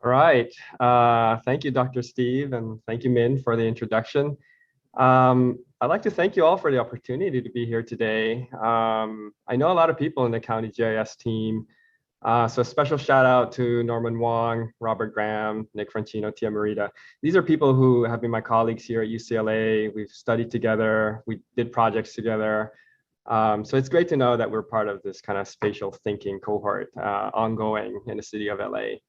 All right. Thank you, Dr. Steve, and thank you, Min, for the introduction. I'd like to thank you all for the opportunity to be here today. I know a lot of people in the County GIS team, so a special shout out to Norman Wong, Robert Graham, Nick Francino, Tia Marita. These are people who have been my colleagues here at UCLA. We've studied together, we did projects together. So it's great to know that we're part of this kind of spatial thinking cohort ongoing in the city of LA.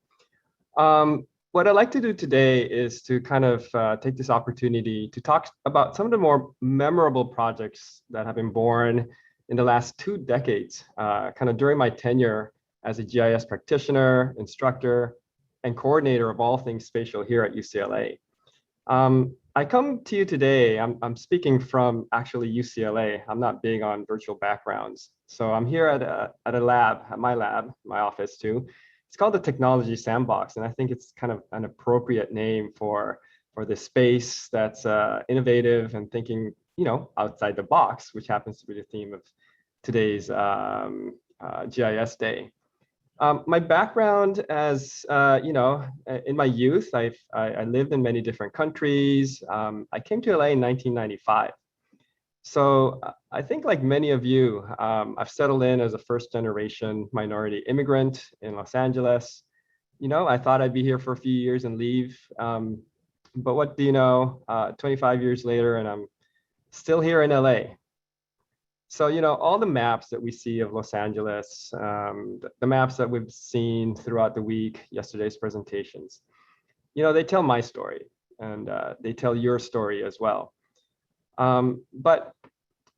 What I'd like to do today is to kind of take this opportunity to talk about some of the more memorable projects that have been born in the last 2 decades, kind of during my tenure as a GIS practitioner, instructor, and coordinator of all things spatial here at UCLA. I come to you today, I'm speaking from actually UCLA. I'm not big on virtual backgrounds. So I'm here at a lab, at my lab, my office too. It's called the Technology Sandbox, and I think it's kind of an appropriate name for this space that's innovative and thinking, outside the box, which happens to be the theme of today's GIS Day. My background, as in my youth, I lived in many different countries. I came to LA in 1995. So I think, like many of you, I've settled in as a first generation minority immigrant in Los Angeles. I thought I'd be here for a few years and leave. But what do you know, 25 years later, and I'm still here in LA. So, all the maps that we see of Los Angeles, the maps that we've seen throughout the week, yesterday's presentations, they tell my story, and they tell your story as well. But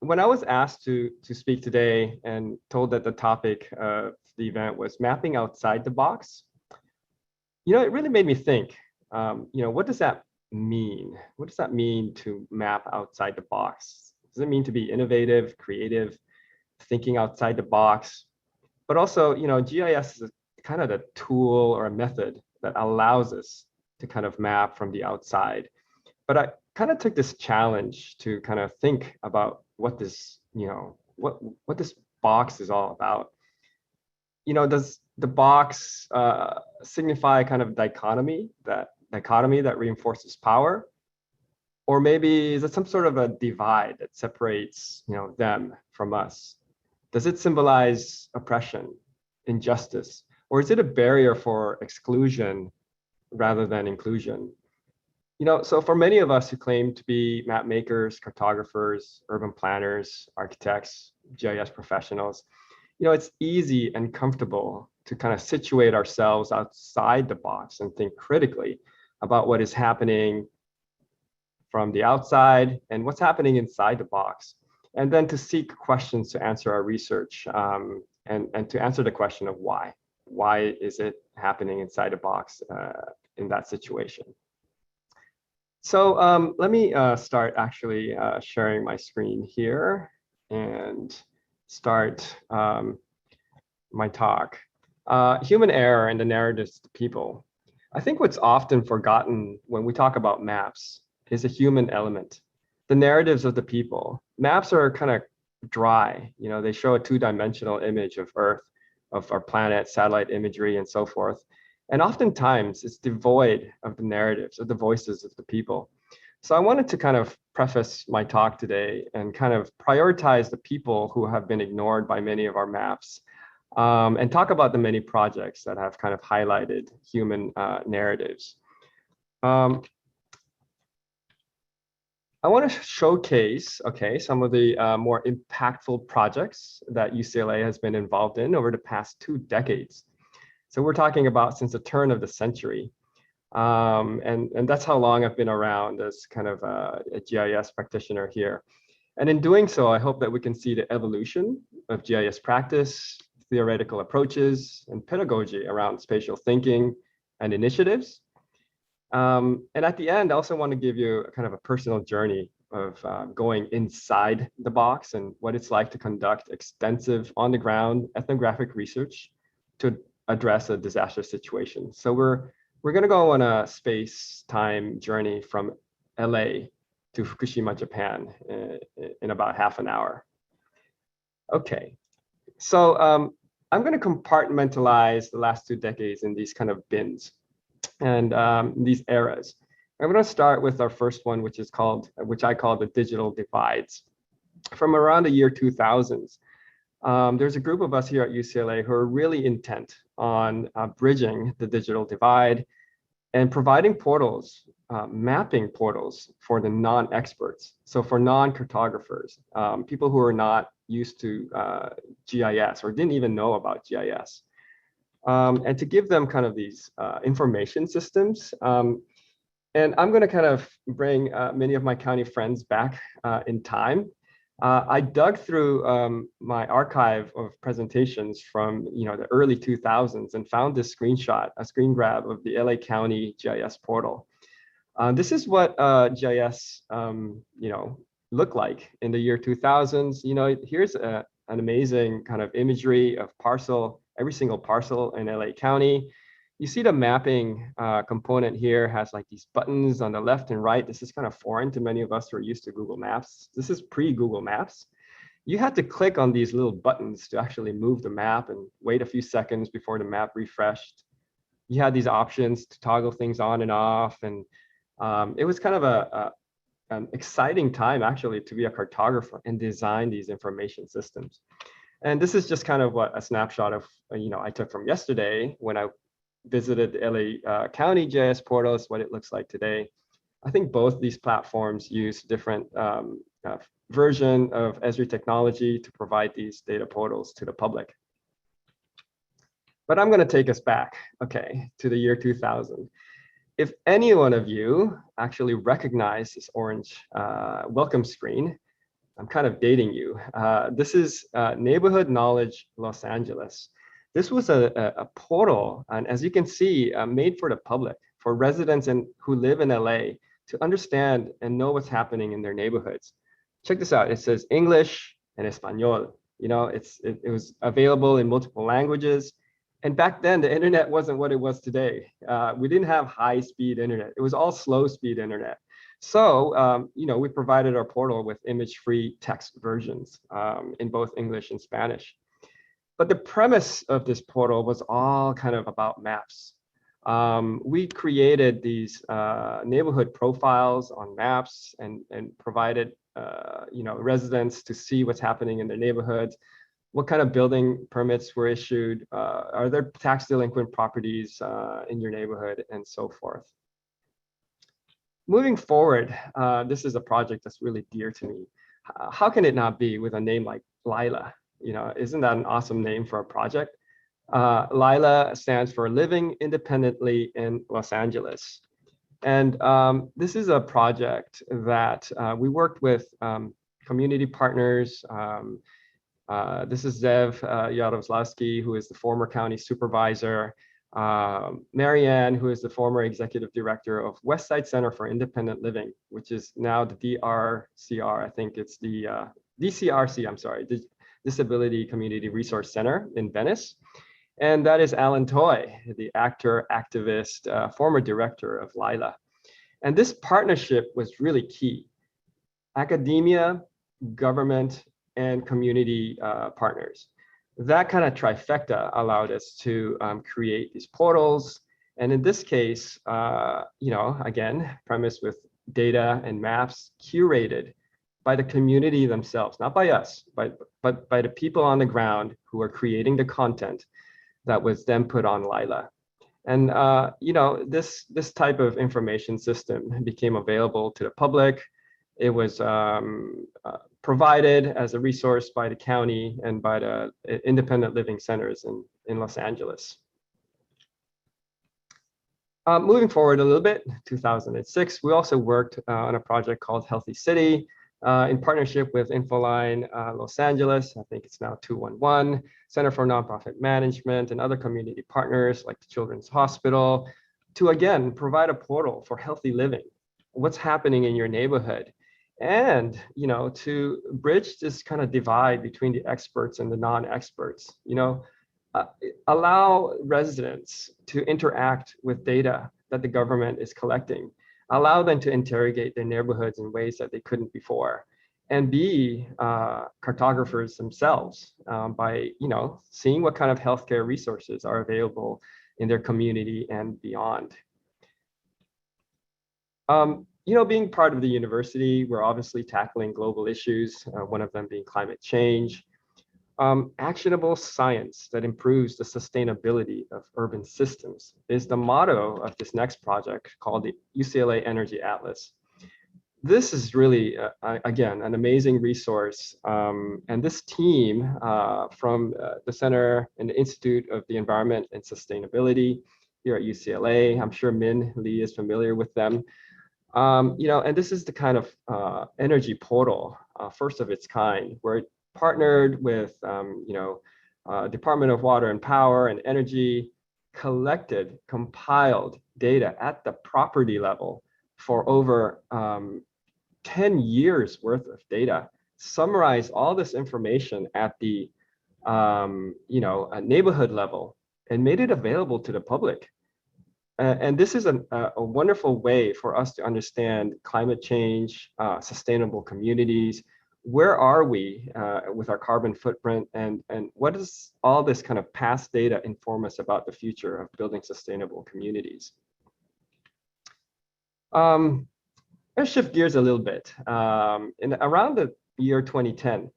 when I was asked to speak today and told that the topic of the event was mapping outside the box, it really made me think, what does that mean? What does that mean to map outside the box? Does it mean to be innovative, creative, thinking outside the box? But also, GIS is kind of the tool or a method that allows us to kind of map from the outside. But I kind of took this challenge to kind of think about what this, what this box is all about. Does the box signify kind of dichotomy that reinforces power? Or maybe is it some sort of a divide that separates, them from us? Does it symbolize oppression, injustice, or is it a barrier for exclusion rather than inclusion? So for many of us who claim to be map makers, cartographers, urban planners, architects, GIS professionals, it's easy and comfortable to kind of situate ourselves outside the box and think critically about what is happening from the outside and what's happening inside the box, and then to seek questions to answer our research and to answer the question of why. Why is it happening inside a box in that situation? So let me start actually sharing my screen here and start my talk. Human error and the narratives of the people. I think what's often forgotten when we talk about maps is a human element. The narratives of the people. Maps are kind of dry. They show a two-dimensional image of Earth, of our planet, satellite imagery, and so forth. And oftentimes it's devoid of the narratives, of the voices of the people. So I wanted to kind of preface my talk today and kind of prioritize the people who have been ignored by many of our maps, and talk about the many projects that have kind of highlighted human narratives. I want to showcase, some of the more impactful projects that UCLA has been involved in over the past 2 decades. So we're talking about since the turn of the century. And that's how long I've been around as kind of a GIS practitioner here. And in doing so, I hope that we can see the evolution of GIS practice, theoretical approaches, and pedagogy around spatial thinking and initiatives. And at the end, I also want to give you a kind of a personal journey of going inside the box and what it's like to conduct extensive on-the-ground ethnographic research to address a disaster situation. So we're going to go on a space-time journey from LA to Fukushima, Japan in about half an hour. Okay, so I'm going to compartmentalize the last 2 decades in these kind of bins. and these eras. I'm going to start with our first one, which I call the digital divides. From around the year 2000s, there's a group of us here at UCLA who are really intent on bridging the digital divide and providing portals, mapping portals for the non-experts. So for non-cartographers, people who are not used to GIS or didn't even know about GIS. And to give them kind of these information systems. And I'm going to kind of bring many of my county friends back in time. I dug through my archive of presentations from the early 2000s and found this screenshot, a screen grab of the LA County GIS portal. This is what GIS looked like in the year 2000s. Here's an amazing kind of imagery of every single parcel in LA County. You see the mapping component here has like these buttons on the left and right. This is kind of foreign to many of us who are used to Google Maps. This is pre-Google Maps. You had to click on these little buttons to actually move the map and wait a few seconds before the map refreshed. You had these options to toggle things on and off. And it was kind of an exciting time actually to be a cartographer and design these information systems. And this is just kind of what a snapshot of, I took from yesterday when I visited the LA County GIS portals, what it looks like today. I think both these platforms use different version of Esri technology to provide these data portals to the public. But I'm going to take us back, to the year 2000. If any one of you actually recognize this orange welcome screen, I'm kind of dating you. This is Neighborhood Knowledge Los Angeles. This was a portal, and as you can see, made for the public, for residents who live in LA to understand and know what's happening in their neighborhoods. Check this out. It says English and Espanol. It was available in multiple languages. And back then, the internet wasn't what it was today. We didn't have high-speed internet. It was all slow-speed internet. So, we provided our portal with image-free text versions in both English and Spanish. But the premise of this portal was all kind of about maps. We created these neighborhood profiles on maps and provided residents to see what's happening in their neighborhoods, what kind of building permits were issued, are there tax delinquent properties in your neighborhood, and so forth. Moving forward, this is a project that's really dear to me. How can it not be with a name like Lila? Isn't that an awesome name for a project? Lila stands for Living Independently in Los Angeles. And this is a project that we worked with community partners. This is Zev Yaroslavsky, who is the former county supervisor. Marianne, who is the former executive director of West Side Center for Independent Living, which is now the DRCR. I think it's the DCRC, I'm sorry, the Disability Community Resource Center in Venice. And that is Alan Toy, the actor, activist, former director of Lila. And this partnership was really key. Academia, government, and community partners. That kind of trifecta allowed us to create these portals. And in this case, again, premised with data and maps curated by the community themselves, not by us, but by the people on the ground who are creating the content that was then put on Lila. And this type of information system became available to the public. It was provided as a resource by the county and by the independent living centers in Los Angeles. Moving forward a little bit, 2006, we also worked on a project called Healthy City in partnership with Infoline Los Angeles. I think it's now 211, Center for Nonprofit Management, and other community partners like the Children's Hospital to, again, provide a portal for healthy living, what's happening in your neighborhood, and to bridge this kind of divide between the experts and the non-experts. Allow residents to interact with data that the government is collecting, allow them to interrogate their neighborhoods in ways that they couldn't before, and be cartographers themselves by seeing what kind of healthcare resources are available in their community and beyond. Being part of the university, we're obviously tackling global issues, one of them being climate change. Actionable science that improves the sustainability of urban systems is the motto of this next project called the UCLA Energy Atlas. This is really, again, an amazing resource. And this team from the Center and the Institute of the Environment and Sustainability here at UCLA, I'm sure Min Lee is familiar with them. And this is the kind of energy portal, first of its kind, where it partnered with, Department of Water and Power and Energy, collected, compiled data at the property level for over 10 years worth of data, summarized all this information at the, neighborhood level and made it available to the public. And this is a wonderful way for us to understand climate change, sustainable communities. Where are we with our carbon footprint, and what does all this kind of past data inform us about the future of building sustainable communities? Let's shift gears a little bit. Around the year 2010,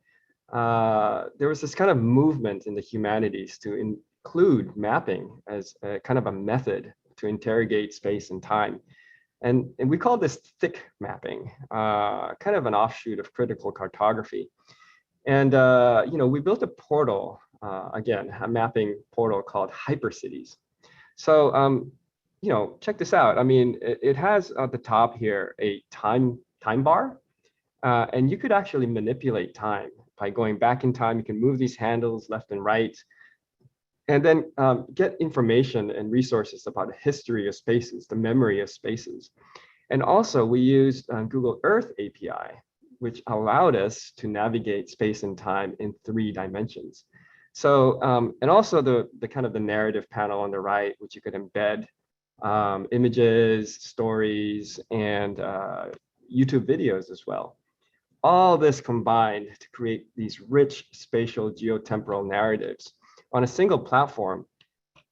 there was this kind of movement in the humanities to include mapping as a kind of a method to interrogate space and time. And we call this thick mapping, kind of an offshoot of critical cartography. And we built a portal, again, a mapping portal called HyperCities. So check this out. I mean, it has at the top here a time bar, and you could actually manipulate time by going back in time. You can move these handles left and right, and then get information and resources about the history of spaces, the memory of spaces. And also we used Google Earth API, which allowed us to navigate space and time in 3 dimensions. So, and also the kind of the narrative panel on the right, which you could embed images, stories, and YouTube videos as well. All this combined to create these rich spatial geotemporal narratives on a single platform.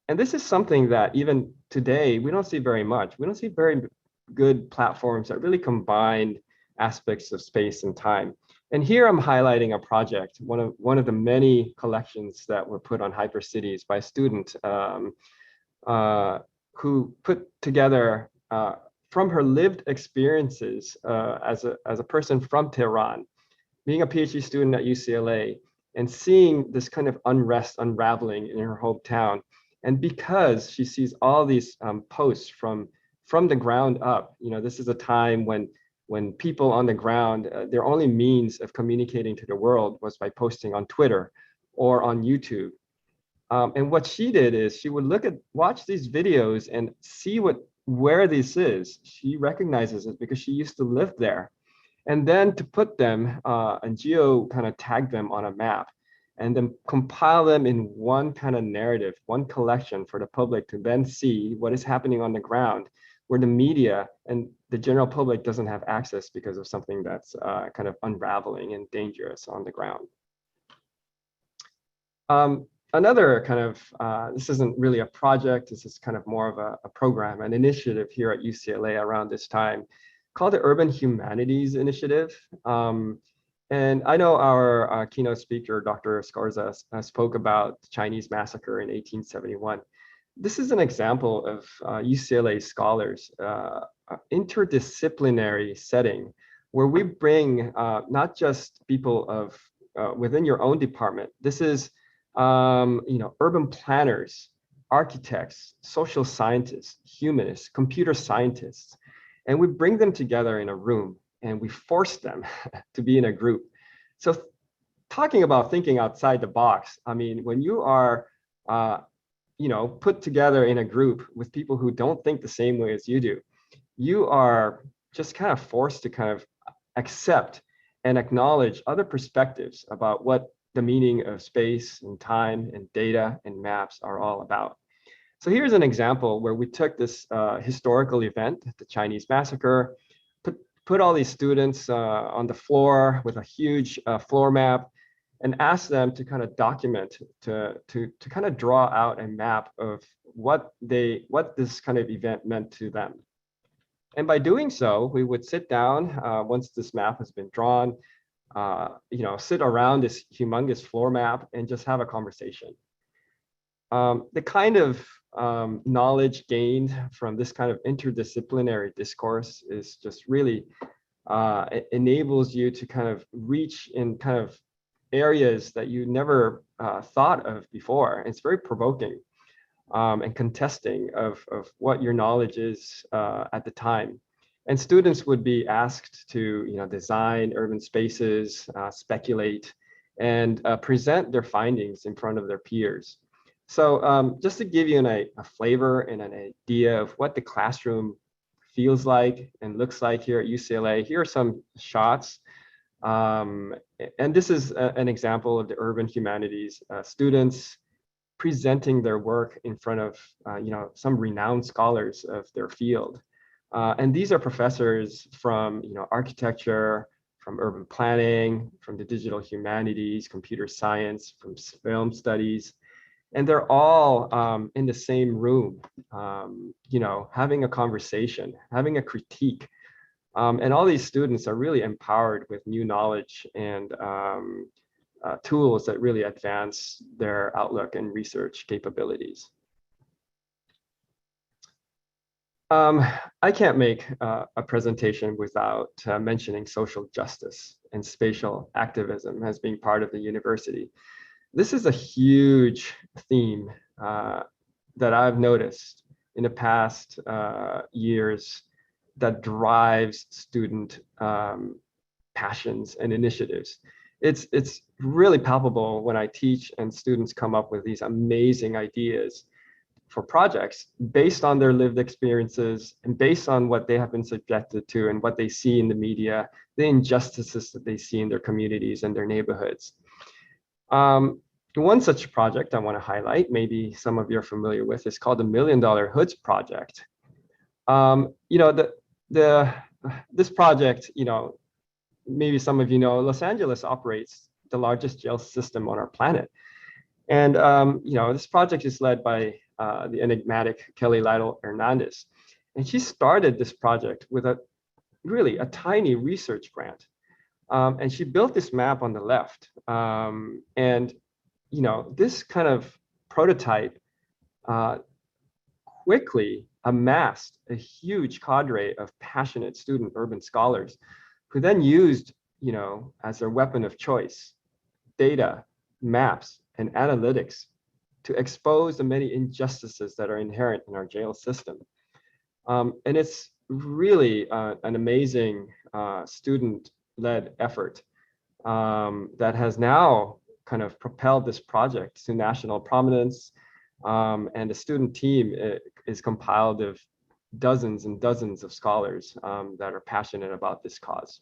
And this is something that even today, we don't see very much. We don't see very good platforms that really combine aspects of space and time. And here I'm highlighting a project, one of the many collections that were put on HyperCities by a student who put together from her lived experiences as a person from Tehran, being a PhD student at UCLA, and seeing this kind of unrest unraveling in her hometown. And because she sees all these posts from the ground up, this is a time when people on the ground, their only means of communicating to the world was by posting on Twitter or on YouTube. And what she did is she would watch these videos and see where this is. She recognizes it because she used to live there. And then to put them and geo kind of tag them on a map and then compile them in one kind of narrative, one collection for the public to then see what is happening on the ground, where the media and the general public doesn't have access because of something that's kind of unraveling and dangerous on the ground. Another kind of, this isn't really a project, this is kind of more of a program, an initiative here at UCLA around this time called the Urban Humanities Initiative. And I know our keynote speaker, Dr. Scorza, spoke about the Chinese massacre in 1871. This is an example of UCLA scholars, interdisciplinary setting, where we bring not just people of within your own department. This is urban planners, architects, social scientists, humanists, computer scientists, and we bring them together in a room and we force them to be in a group. So talking about thinking outside the box, I mean, when you are put together in a group with people who don't think the same way as you do, you are just kind of forced to kind of accept and acknowledge other perspectives about what the meaning of space and time and data and maps are all about. So here's an example where we took this historical event, the Chinese massacre, put all these students on the floor with a huge floor map and asked them to kind of document, to kind of draw out a map of what this kind of event meant to them. And by doing so, we would sit down once this map has been drawn, sit around this humongous floor map and just have a conversation. The kind of knowledge gained from this kind of interdisciplinary discourse is just really it enables you to kind of reach in kind of areas that you never thought of before. It's very provoking and contesting of what your knowledge is at the time. And students would be asked to design urban spaces, speculate, and present their findings in front of their peers. So just to give you a flavor and an idea of what the classroom feels like and looks like here at UCLA, here are some shots. And this is an example of the urban humanities students presenting their work in front of some renowned scholars of their field. And these are professors from architecture, from urban planning, from the digital humanities, computer science, from film studies. And they're all in the same room, having a conversation, having a critique. And all these students are really empowered with new knowledge and tools that really advance their outlook and research capabilities. I can't make a presentation without mentioning social justice and spatial activism as being part of the university. This is a huge theme that I've noticed in the past years that drives student passions and initiatives. It's really palpable when I teach and students come up with these amazing ideas for projects based on their lived experiences and based on what they have been subjected to and what they see in the media, the injustices that they see in their communities and their neighborhoods. One such project I want to highlight, maybe some of you are familiar with, is called the $1 Million Hoods Project. This project, maybe some of you know, Los Angeles operates the largest jail system on our planet. And this project is led by the enigmatic Kelly Lytle Hernandez. And she started this project with a tiny research grant. And she built this map on the left. This kind of prototype quickly amassed a huge cadre of passionate student urban scholars who then used, as their weapon of choice, data, maps, and analytics to expose the many injustices that are inherent in our jail system. And it's really an amazing student-led effort that has now kind of propelled this project to national prominence. And the student team is compiled of dozens and dozens of scholars that are passionate about this cause.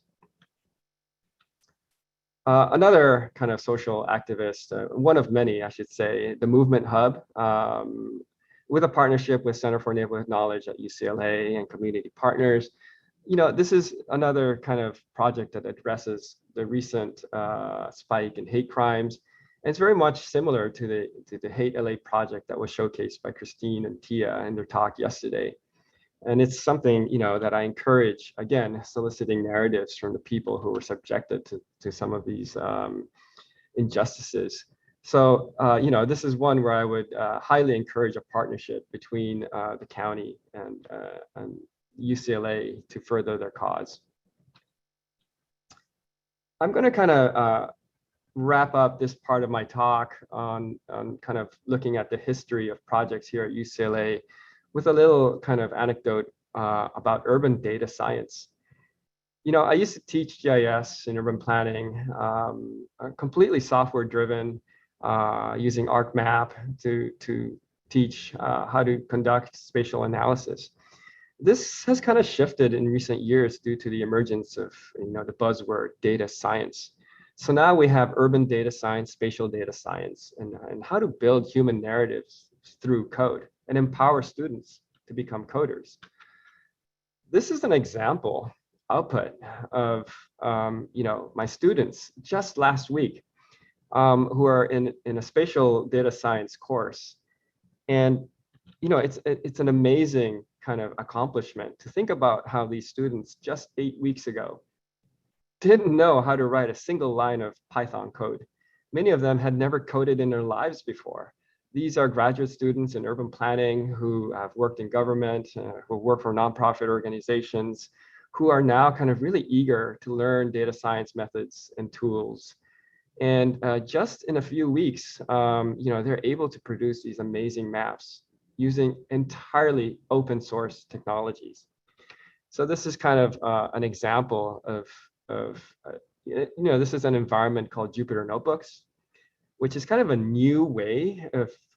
Another kind of social activist, one of many, I should say, the Movement Hub, with a partnership with Center for Neighborhood Knowledge at UCLA and community partners. This is another kind of project that addresses the recent spike in hate crimes. And it's very much similar to the Hate LA project that was showcased by Christine and Tia in their talk yesterday. And it's something, that I encourage, again, soliciting narratives from the people who were subjected to some of these injustices. So, this is one where I would highly encourage a partnership between the county and UCLA to further their cause. I'm going to kind of wrap up this part of my talk on kind of looking at the history of projects here at UCLA with a little kind of anecdote about urban data science. I used to teach GIS in urban planning, completely software driven, using ArcMap to teach how to conduct spatial analysis. This has kind of shifted in recent years due to the emergence of the buzzword data science. So now we have urban data science, spatial data science, and how to build human narratives through code and empower students to become coders. This is an example output of my students just last week who are in a spatial data science course. And it's an amazing kind of accomplishment to think about how these students just 8 weeks ago didn't know how to write a single line of Python code. Many of them had never coded in their lives before. These are graduate students in urban planning who have worked in government, who work for nonprofit organizations, who are now kind of really eager to learn data science methods and tools. And just in a few weeks, they're able to produce these amazing maps using entirely open source technologies. So this is kind of an example of this is an environment called Jupyter Notebooks, which is kind of a new way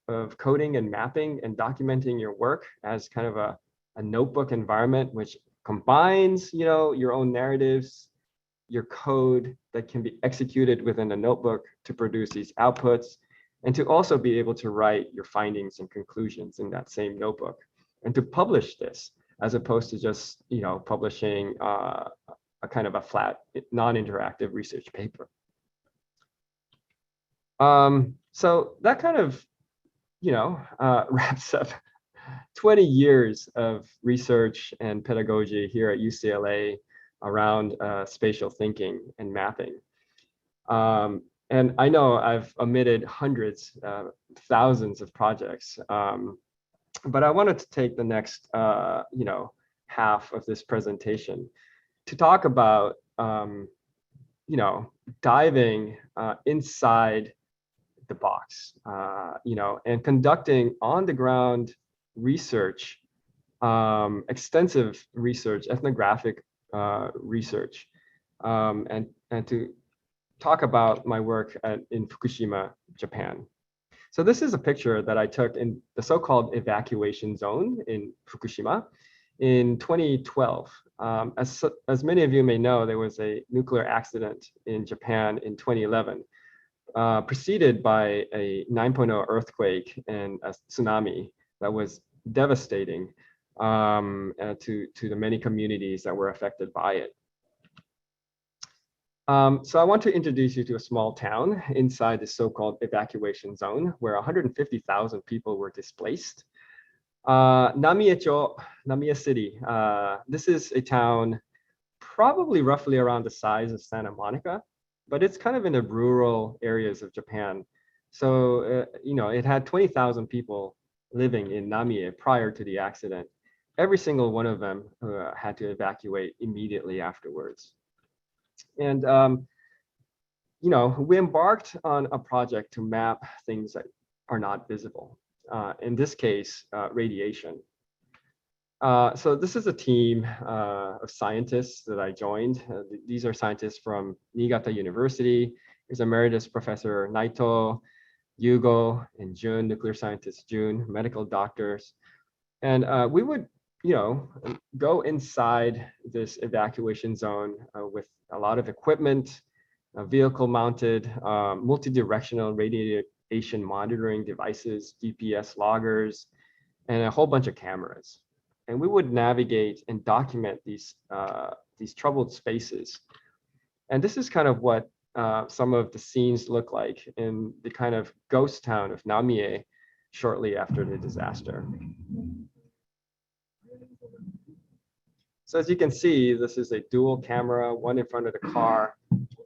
of coding and mapping and documenting your work as kind of a notebook environment, which combines, your own narratives, your code that can be executed within a notebook to produce these outputs, and to also be able to write your findings and conclusions in that same notebook, and to publish this as opposed to just, publishing a kind of a flat, non-interactive research paper. So that kind of, wraps up 20 years of research and pedagogy here at UCLA around spatial thinking and mapping. And I know I've omitted hundreds, thousands of projects, but I wanted to take the next, half of this presentation to talk about, diving inside the box, and conducting on-the-ground research, extensive research, ethnographic research, and to talk about my work in Fukushima, Japan. So this is a picture that I took in the so-called evacuation zone in Fukushima in 2012. As many of you may know, there was a nuclear accident in Japan in 2011, preceded by a 9.0 earthquake and a tsunami that was devastating to the many communities that were affected by it. So I want to introduce you to a small town inside the so-called evacuation zone where 150,000 people were displaced. Namie City. This is a town probably roughly around the size of Santa Monica, but it's kind of in the rural areas of Japan. So, it had 20,000 people living in Namie prior to the accident. Every single one of them had to evacuate immediately afterwards. And, we embarked on a project to map things that are not visible. In this case, radiation. So this is a team of scientists that I joined. These are scientists from Niigata University. There's Emeritus Professor Naito, Yugo, and Jun, nuclear scientist Jun, medical doctors. And we would, go inside this evacuation zone with a lot of equipment, vehicle-mounted, multi-directional radiation monitoring devices, GPS loggers, and a whole bunch of cameras. And we would navigate and document these troubled spaces. And this is kind of what some of the scenes look like in the kind of ghost town of Namie shortly after the disaster. So as you can see, this is a dual camera, one in front of the car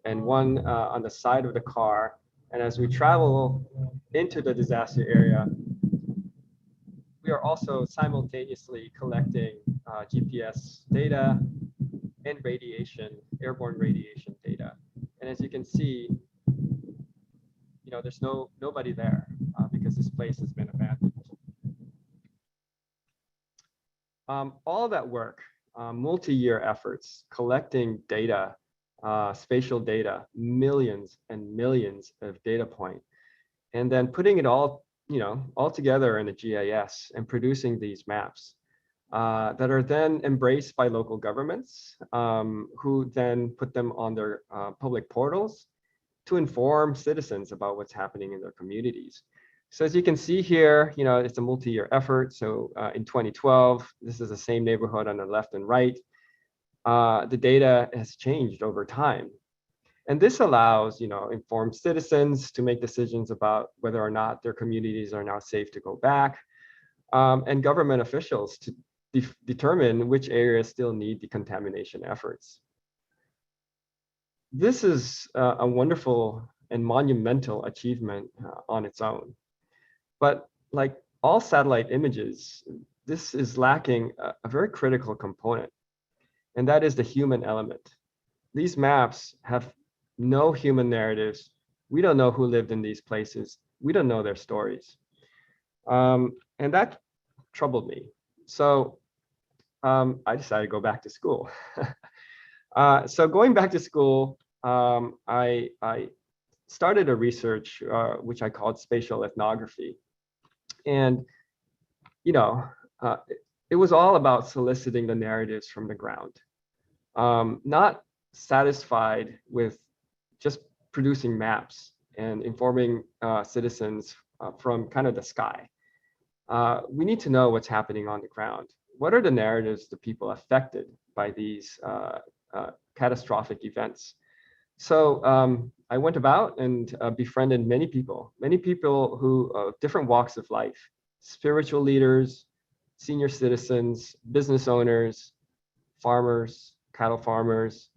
and one on the side of the car. And as we travel into the disaster area, we are also simultaneously collecting GPS data and airborne radiation data. And as you can see, there's nobody there because this place has been abandoned. All that work, multi-year efforts, collecting data, spatial data, millions and millions of data points, and then putting it all together in a GIS and producing these maps that are then embraced by local governments, who then put them on their public portals to inform citizens about what's happening in their communities. So as you can see here, it's a multi-year effort. So in 2012, this is the same neighborhood on the left and right. The data has changed over time. And this allows, informed citizens to make decisions about whether or not their communities are now safe to go back, and government officials to determine which areas still need decontamination efforts. This is a wonderful and monumental achievement on its own. But like all satellite images, this is lacking a very critical component, and that is the human element. These maps have no human narratives. We don't know who lived in these places. We don't know their stories. And that troubled me. So I decided to go back to school. So going back to school, I started a research which I called spatial ethnography. And, you know, it was all about soliciting the narratives from the ground, not satisfied with just producing maps and informing citizens from kind of the sky. We need to know what's happening on the ground. What are the narratives of people affected by these catastrophic events? So I went about and befriended many people who different walks of life, spiritual leaders, senior citizens, business owners, farmers, cattle farmers,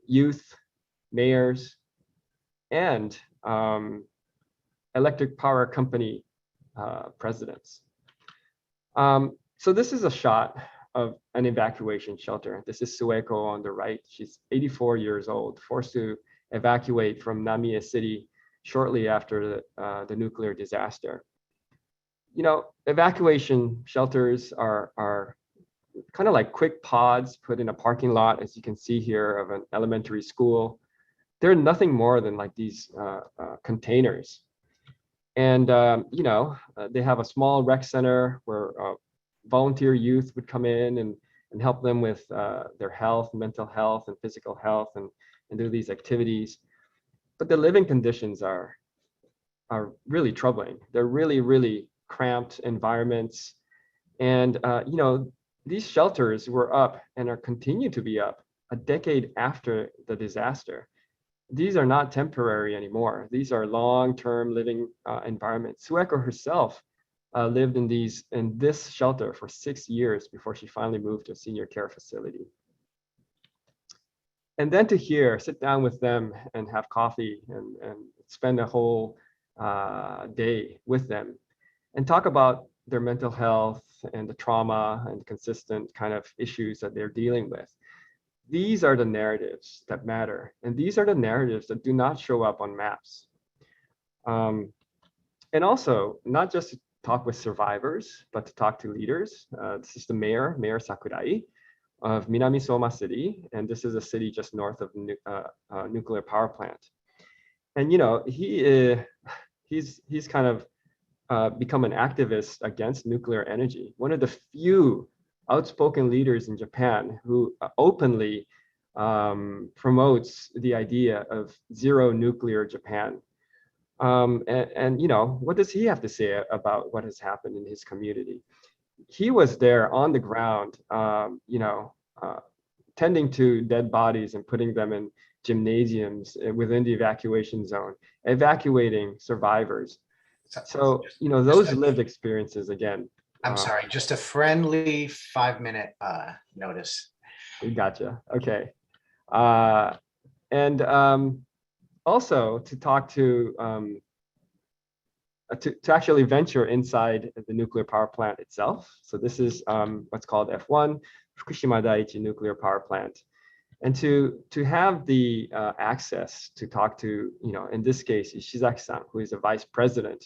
youth, mayors, and electric power company presidents. So this is a shot of an evacuation shelter. This is Sueko on the right. She's 84 years old, forced to evacuate from Namie City shortly after the nuclear disaster. You know, evacuation shelters are kind of like quick pods put in a parking lot, as you can see here, of an elementary school. They're nothing more than like these containers. And, you know, they have a small rec center where volunteer youth would come in and help them with their health, mental health, and physical health, and do these activities. But the living conditions are really troubling. They're really, really cramped environments. And, you know, these shelters were up and are continue to be up a decade after the disaster. These are not temporary anymore. These are long-term living environments. Sueko herself lived in this shelter for 6 years before she finally moved to a senior care facility. And then to sit down with them and have coffee and spend a whole day with them and talk about their mental health and the trauma and consistent kind of issues that they're dealing with. These are the narratives that matter. And these are the narratives that do not show up on maps. And also, not just to talk with survivors, but to talk to leaders. This is the Mayor Sakurai of Minami Soma City. And this is a city just north of nuclear power plant. And, you know, he's kind of become an activist against nuclear energy. One of the few outspoken leaders in Japan who openly promotes the idea of zero nuclear Japan. And you know, what does he have to say about what has happened in his community? He was there on the ground, you know, tending to dead bodies and putting them in gymnasiums within the evacuation zone, evacuating survivors. So, you know, those lived experiences again. I'm sorry, just a friendly 5-minute notice. Gotcha. Okay. And also to talk to actually venture inside the nuclear power plant itself. So this is what's called F1, Fukushima Daiichi nuclear power plant. And to have the access to talk to, you know, in this case, Ishizaki-san, who is the vice president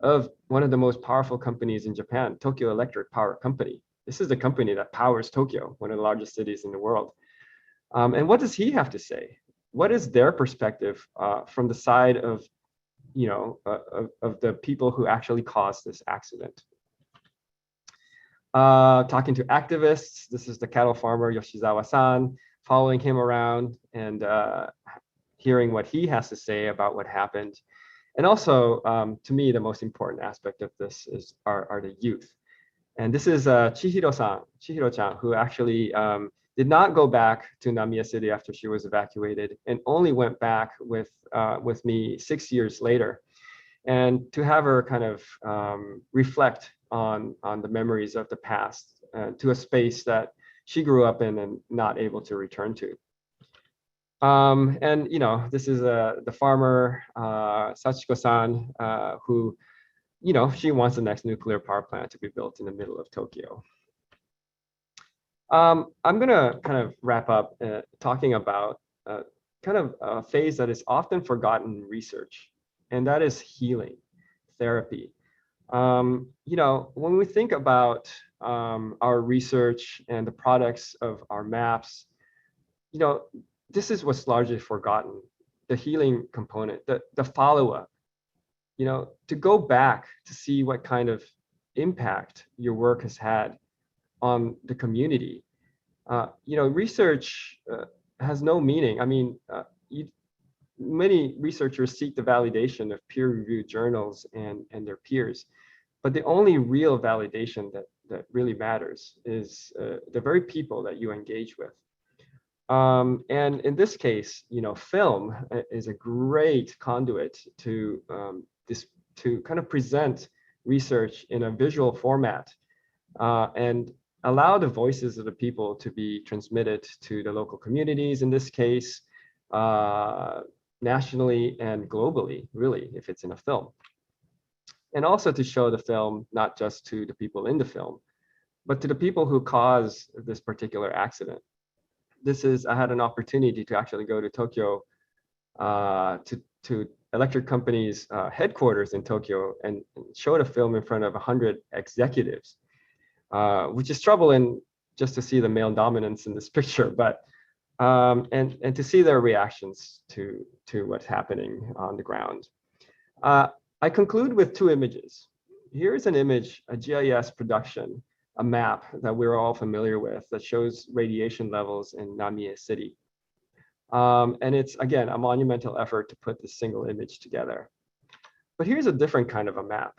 of one of the most powerful companies in Japan, Tokyo Electric Power Company. This is the company that powers Tokyo, one of the largest cities in the world. And what does he have to say? What is their perspective from the side of, you know, of the people who actually caused this accident? Talking to activists, this is the cattle farmer Yoshizawa-san, following him around and hearing what he has to say about what happened. And also, to me, the most important aspect of this are the youth. And this is Chihiro-chan, who actually did not go back to Namiya City after she was evacuated and only went back with me 6 years later. And to have her kind of reflect on the memories of the past to a space that she grew up in and not able to return to. And this is the farmer Sachiko-san, who she wants the next nuclear power plant to be built in the middle of Tokyo. I'm gonna kind of wrap up talking about kind of a phase that is often forgotten in research, and that is healing therapy. When we think about our research and the products of our maps, this is what's largely forgotten: the healing component, the follow-up. To go back to see what kind of impact your work has had on the community. Research has no meaning. I mean, many researchers seek the validation of peer-reviewed journals and their peers, but the only real validation that really matters is the very people that you engage with. And in this case, film is a great conduit to kind of present research in a visual format and allow the voices of the people to be transmitted to the local communities, in this case, nationally and globally, really, if it's in a film. And also to show the film, not just to the people in the film, but to the people who caused this particular accident. I had an opportunity to actually go to Tokyo, to electric companies' headquarters in Tokyo and show the film in front of 100 executives, which is troubling just to see the male dominance in this picture, but and to see their reactions to what's happening on the ground. I conclude with two images. Here's an image, a GIS production, a map that we're all familiar with that shows radiation levels in Namie City. And it's, again, a monumental effort to put this single image together. But here's a different kind of a map.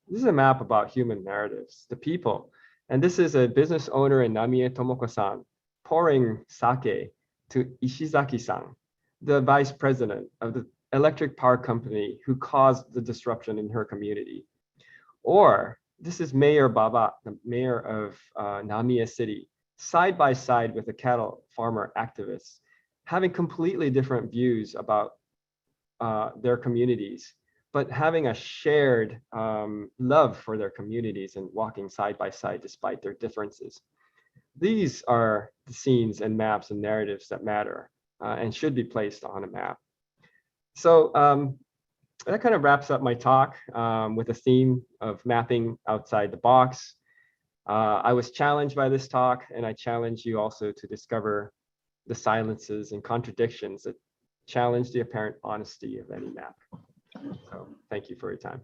This is a map about human narratives, the people. And this is a business owner in Namie, Tomoko-san, pouring sake to Ishizaki-san, the vice president of the electric power company who caused the disruption in her community. Or this is Mayor Baba, the mayor of Namie City, side by side with the cattle farmer activists, having completely different views about their communities, but having a shared love for their communities and walking side by side despite their differences. These are the scenes and maps and narratives that matter and should be placed on a map. So that kind of wraps up my talk with a theme of mapping outside the box. I was challenged by this talk, and I challenge you also to discover the silences and contradictions that challenge the apparent honesty of any map. So thank you for your time.